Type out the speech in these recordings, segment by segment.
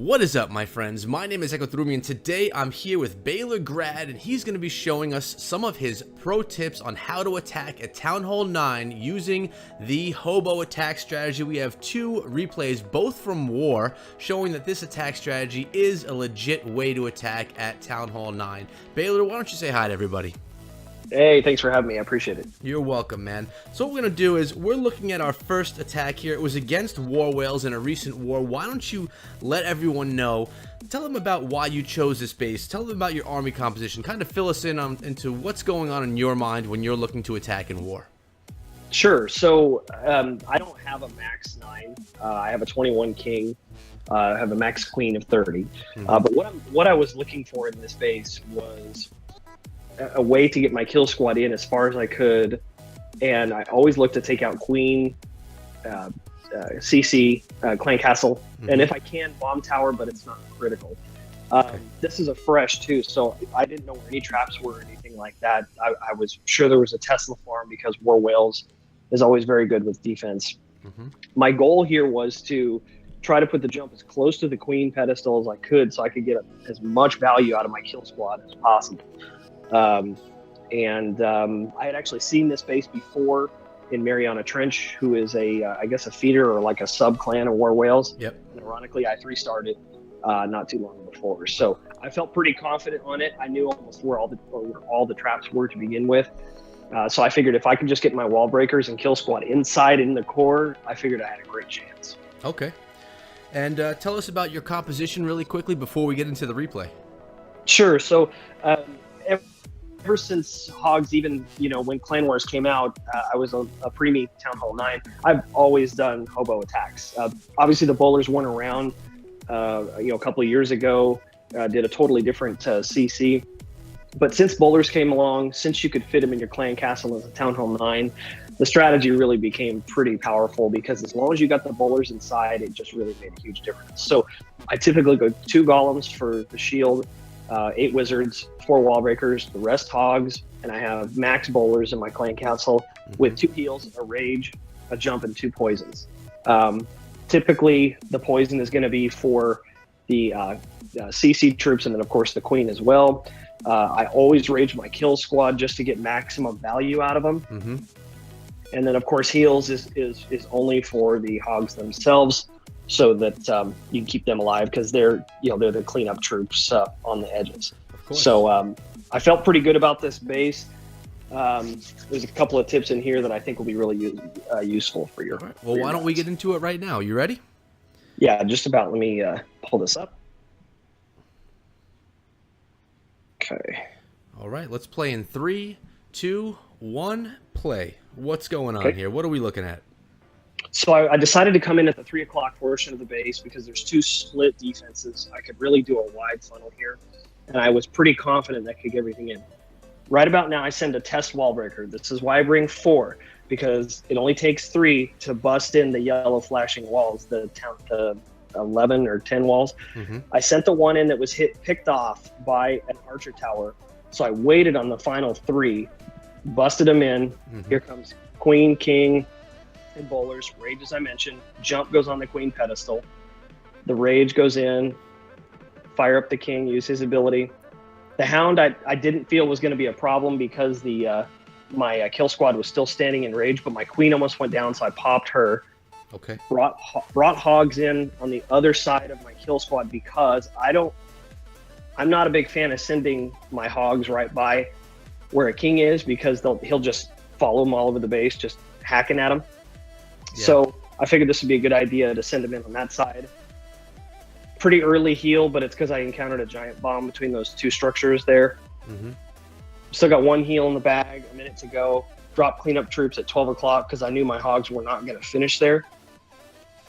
What is up, my friends? My name is Echo Thrumi, and today I'm here with Baylor Grad, and he's going to be showing us some of his pro tips on how to attack at Town Hall 9 using the Hobo attack strategy. We have two replays, both from War, showing that this attack strategy is a legit way to attack at Town Hall 9. Baylor, why don't you say hi to everybody? Hey, thanks for having me. I appreciate it. You're welcome, man. So what we're going to do is we're looking at our first attack here. It was against war whales in a recent war. Why don't you let everyone know, tell them about why you chose this base, tell them about your army composition, kind of fill us in on into what's going on in your mind when you're looking to attack in war. Sure. So I don't have a max 9. I have a 21 king. I have a max queen of 30. But what I was looking for in this base was a way to get my kill squad in as far as I could, and I always look to take out queen, CC, clan castle, and if I can, bomb tower, but it's not critical. This is a fresh too, so I didn't know where any traps were or anything like that. I was sure there was a Tesla farm because War Whales is always very good with defense. My goal here was to try to put the jump as close to the queen pedestal as I could so I could get as much value out of my kill squad as possible. I had actually seen this base before in Mariana Trench, who is I guess a feeder or like a sub clan of War Whales. Yep. And ironically, I 3-starred it not too long before, so I felt pretty confident on it. I knew almost where all the traps were to begin with. So I figured if I could just get my wall breakers and kill squad inside in the core, I figured I had a great chance. Okay. And tell us about your composition really quickly before we get into the replay. Sure. So ever since Hogs, even when Clan Wars came out, I was a preemie Town Hall 9. I've always done hobo attacks. Obviously, the bowlers weren't around. A couple of years ago, did a totally different CC. But since bowlers came along, since you could fit them in your clan castle as a Town Hall 9, the strategy really became pretty powerful because as long as you got the bowlers inside, it just really made a huge difference. So I typically go 2 golems for the shield, 8 wizards, 4 wall breakers, the rest hogs, and I have max bowlers in my clan castle with 2 heals, a rage, a jump, and 2 poisons. Typically, the poison is going to be for the CC troops, and then of course the queen as well. I always rage my kill squad just to get maximum value out of them. And then of course heals is only for the hogs themselves, so that you can keep them alive because they're the cleanup troops on the edges. So I felt pretty good about this base. There's a couple of tips in here that I think will be really useful for your. Right. Well, why don't we get into it right now? You ready? Yeah, just about. Let me pull this up. Okay. All right, let's play in 3, 2, 1, play. What's going on here? What are we looking at? So I decided to come in at the 3 o'clock portion of the base because there's 2 split defenses. I could really do a wide funnel here, and I was pretty confident I could get everything in. Right about now, I send a test wall breaker. This is why I bring 4, because it only takes 3 to bust in the yellow flashing walls, the 11 or 10 walls. I sent the one in that was picked off by an archer tower, so I waited on the final 3, busted them in. Here comes queen, king, and bowlers. Rage, as I mentioned, jump goes on the queen pedestal. The rage goes in, fire up the king, use his ability. The hound I didn't feel was going to be a problem because my kill squad was still standing in rage, but my queen almost went down, so I popped her. Okay. Brought hogs in on the other side of my kill squad because I'm not a big fan of sending my hogs right by where a king is because he'll just follow them all over the base, just hacking at them. Yeah. So I figured this would be a good idea to send him in on that side. Pretty early heal, but it's because I encountered a giant bomb between those 2 structures there. Still got 1 heal in the bag, a minute to go. Drop cleanup troops at 12 o'clock because I knew my hogs were not going to finish there.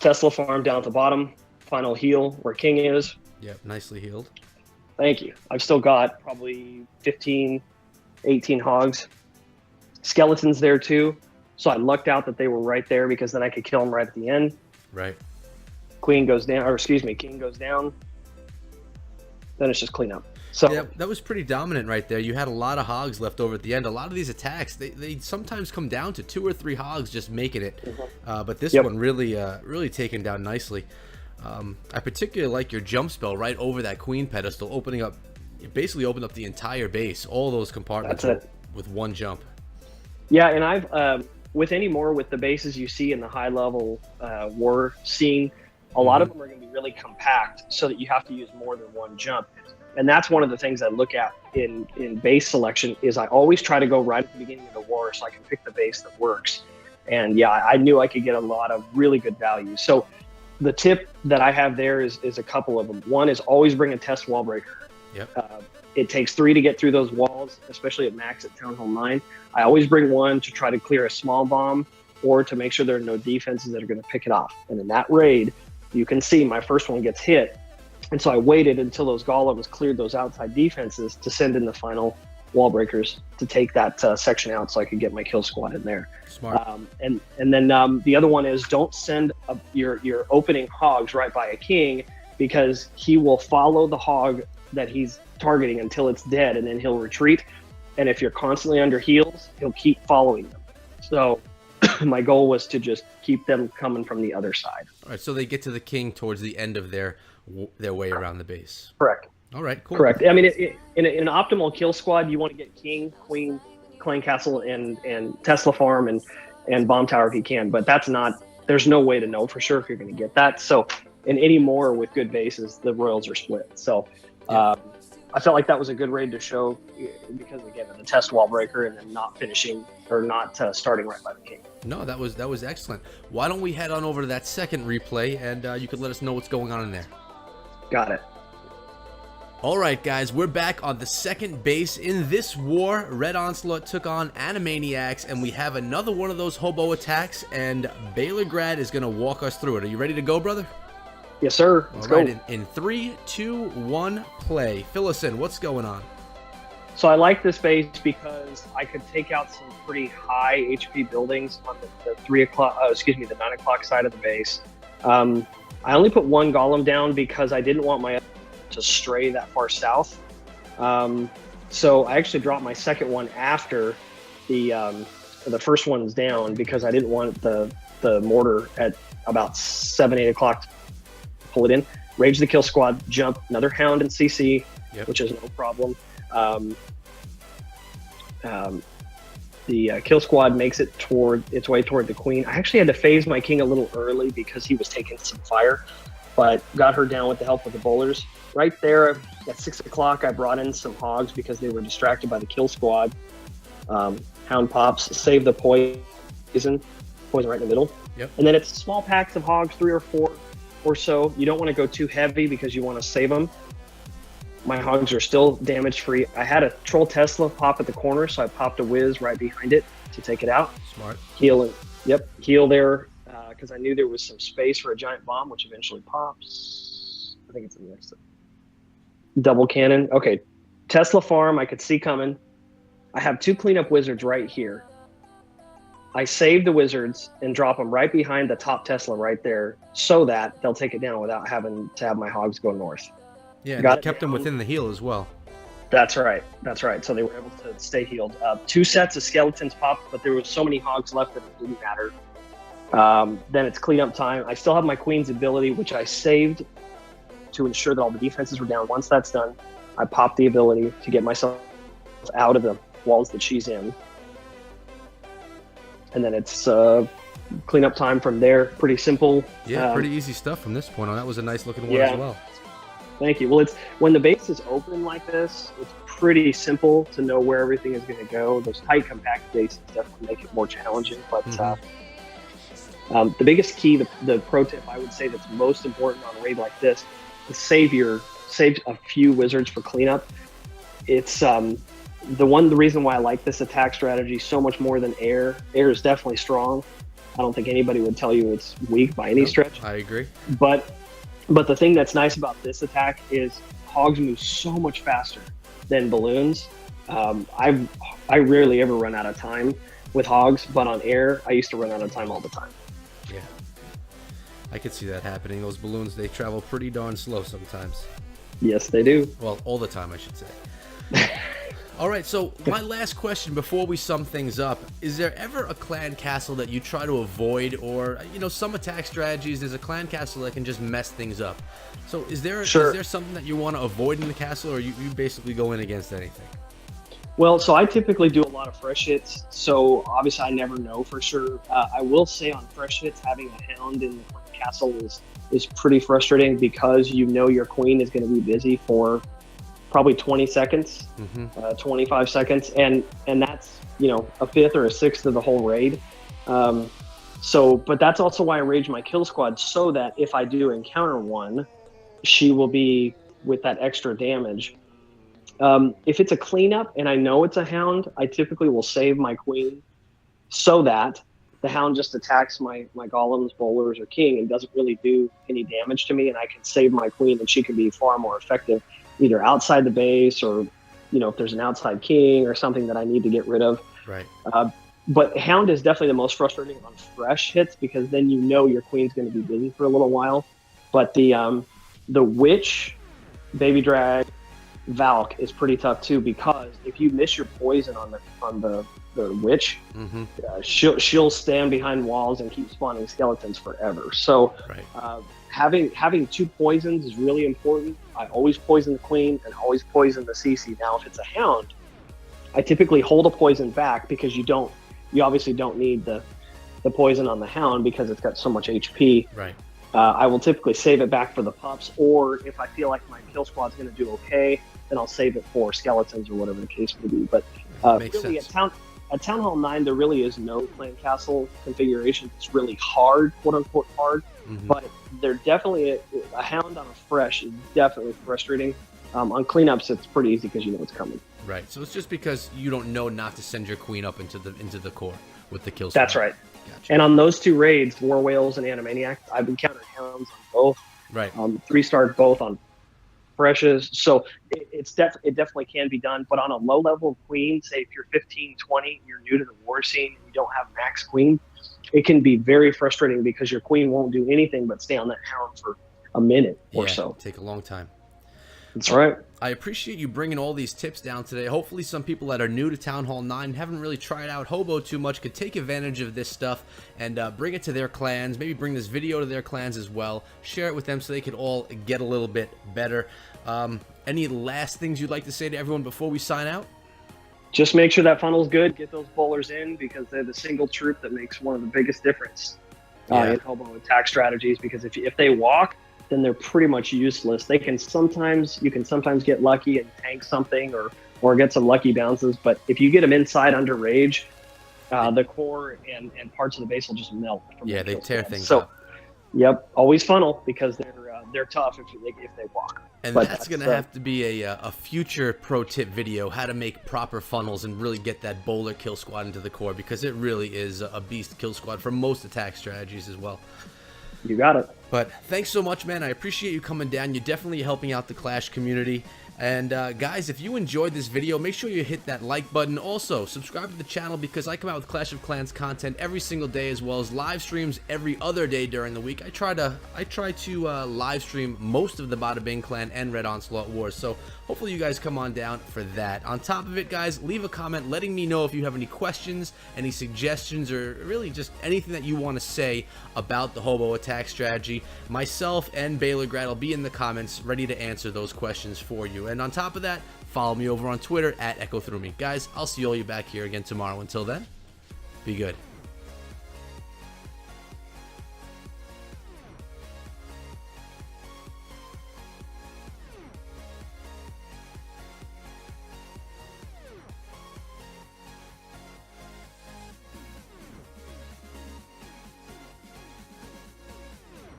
Tesla farm down at the bottom. Final heal where king is. Yep, nicely healed. Thank you. I've still got probably 15, 18 hogs. Skeletons there too. So I lucked out that they were right there because then I could kill them right at the end. Right. King goes down. Then it's just cleanup. So yeah, that was pretty dominant right there. You had a lot of hogs left over at the end. A lot of these attacks, they sometimes come down to 2 or 3 hogs just making it. But this one really taken down nicely. I particularly like your jump spell right over that queen pedestal, opening up, it basically opened up the entire base, all those compartments with one jump. Yeah, and I've with the bases you see in the high level war scene, a lot of them are going to be really compact, so that you have to use more than one jump. And that's one of the things I look at in base selection is I always try to go right at the beginning of the war so I can pick the base that works. And yeah, I knew I could get a lot of really good value. So the tip that I have there is a couple of them. One is always bring a test wall breaker. Yep. It takes 3 to get through those walls, especially at max at Town Hall 9. I always bring one to try to clear a small bomb or to make sure there are no defenses that are going to pick it off. And in that raid, you can see my first one gets hit. And so I waited until those golems cleared those outside defenses to send in the final wall breakers to take that section out so I could get my kill squad in there. Smart. And then the other one is don't send your opening hogs right by a king, because he will follow the hog that he's targeting until it's dead, and then he'll retreat. And if you're constantly under heals, he'll keep following them. So my goal was to just keep them coming from the other side. All right, so they get to the king towards the end of their way around the base. Correct. All right, cool. Correct. I mean, in an optimal kill squad, you want to get king, queen, clan castle, and Tesla farm and bomb tower if you can. But that's not. There's no way to know for sure if you're going to get that. So, in any more with good bases, the royals are split. So, I felt like that was a good raid to show, because again, of the test wall breaker and then not finishing or not starting right by the king. No, that was excellent. Why don't we head on over to that second replay, and you could let us know what's going on in there. Got it. All right, guys, we're back on the second base in this war. Red Onslaught took on Animaniacs, and we have another one of those hobo attacks, and Baylor Grad is going to walk us through it. Are you ready to go, brother? Yes, sir. Let's go. In 3, 2, 1, play. Fill us in. What's going on? So I like this base because I could take out some pretty high HP buildings on the 9 o'clock side of the base. I only put one golem down because I didn't want my to stray that far south. So I actually dropped my second one after the first one's down, because I didn't want the mortar at about 7, 8 o'clock to pull it in. Rage the kill squad, jump, another hound and CC, which is no problem. The kill squad makes it its way toward the queen. I actually had to phase my king a little early because he was taking some fire, but got her down with the help of the bowlers. Right there at 6 o'clock, I brought in some hogs because they were distracted by the kill squad. Hound pops, save the poison right in the middle. Yep. And then it's small packs of hogs, 3 or 4 or so. You don't want to go too heavy because you want to save them. My hogs are still damage free. I had a troll Tesla pop at the corner, so I popped a whiz right behind it to take it out. Smart. Heal there, because I knew there was some space for a giant bomb, which eventually pops. I think it's in the next double cannon. Okay, Tesla farm I could see coming. I have 2 cleanup wizards right here. I save the wizards and drop them right behind the top Tesla right there, so that they'll take it down without having to have my hogs go north. Yeah, they kept them within the heal as well. That's right. So they were able to stay healed. 2 sets of skeletons popped, but there was so many hogs left that it didn't matter. Then it's cleanup time. I still have my queen's ability, which I saved to ensure that all the defenses were down. Once that's done, I pop the ability to get myself out of the walls that she's in. And then it's cleanup time from there. Pretty simple. Yeah, pretty easy stuff from this point on. That was a nice looking one as well. Thank you. Well, it's when the base is open like this, it's pretty simple to know where everything is going to go. Those tight, compact bases definitely make it more challenging. But the biggest key, the pro tip I would say that's most important on a raid like this, is save a few wizards for cleanup. It's the reason why I like this attack strategy so much more than air. Air is definitely strong. I don't think anybody would tell you it's weak by any stretch. I agree. But the thing that's nice about this attack is hogs move so much faster than balloons. I rarely ever run out of time with hogs, but on air, I used to run out of time all the time. Yeah, I could see that happening. Those balloons, they travel pretty darn slow sometimes. Yes, they do. Well, all the time, I should say. All right, so my last question before we sum things up, is there ever a clan castle that you try to avoid, or, you know, some attack strategies, there's a clan castle that can just mess things up. So is there something that you want to avoid in the castle, or you basically go in against anything? Well, so I typically do a lot of fresh hits, so obviously I never know for sure. I will say on fresh hits, having a hound in the clan castle is pretty frustrating because you know your queen is going to be busy for probably 20 seconds, 25 seconds, and that's, you know, a fifth or a sixth of the whole raid. But that's also why I rage my kill squad, so that if I do encounter one, she will be with that extra damage. If it's a cleanup and I know it's a hound, I typically will save my queen so that the hound just attacks my golems, bowlers, or king and doesn't really do any damage to me, and I can save my queen and she can be far more effective either outside the base, or, you know, if there's an outside king or something that I need to get rid of. Right. But hound is definitely the most frustrating on fresh hits, because then you know your queen's going to be busy for a little while. But the witch, baby drag, Valk is pretty tough too, because if you miss your poison on the witch, she'll stand behind walls and keep spawning skeletons forever. So having two poisons is really important. I always poison the queen and always poison the CC. Now, if it's a hound, I typically hold a poison back, because you obviously don't need the poison on the hound because it's got so much HP. Right. I will typically save it back for the pups, or if I feel like my kill squad's going to do okay, then I'll save it for skeletons or whatever the case may be. But really, at Town Hall 9, there really is no clan castle configuration. It's really hard, quote unquote hard. But they're definitely a hound on a fresh is definitely frustrating. On cleanups, it's pretty easy because you know it's coming. Right. So it's just because you don't know not to send your queen up into the core with the kill squad. That's right. Gotcha. And on those two raids, War Whales and Animaniac, I've encountered hounds on both. Right. 3-star both on freshes. So it definitely can be done. But on a low level queen, say if you're 15, 20, you're new to the war scene, and you don't have max queen, it can be very frustrating because your queen won't do anything but stay on that hound for a minute or so. Take a long time. That's right. I appreciate you bringing all these tips down today. Hopefully some people that are new to Town Hall 9, haven't really tried out Hobo too much, could take advantage of this stuff and bring it to their clans. Maybe bring this video to their clans as well. Share it with them so they could all get a little bit better. Any last things you'd like to say to everyone before we sign out? Just make sure that funnel's good. Get those bowlers in, because they're the single troop that makes one of the biggest difference in Hobo attack strategies. Because if they walk, then they're pretty much useless. You can sometimes get lucky and tank something, or get some lucky bounces. But if you get them inside under rage, the core and parts of the base will just melt. Yeah, they tear things up. Yep, always funnel, because they're tough if they walk. And that's going to have to be a future pro tip video, how to make proper funnels and really get that bowler kill squad into the core, because it really is a beast kill squad for most attack strategies as well. You got it. But thanks so much, man. I appreciate you coming down. You're definitely helping out the Clash community. And guys, if you enjoyed this video, make sure you hit that like button. Also, subscribe to the channel, because I come out with Clash of Clans content every single day, as well as live streams every other day during the week. I try to live stream most of the Bada Bing Clan and Red Onslaught Wars, so hopefully you guys come on down for that. On top of it, guys, leave a comment letting me know if you have any questions, any suggestions, or really just anything that you want to say about the Hobo attack strategy. Myself and Baylor Grad will be in the comments ready to answer those questions for you. And on top of that, follow me over on Twitter at EchoThroughMe. Guys, I'll see all you back here again tomorrow. Until then, be good.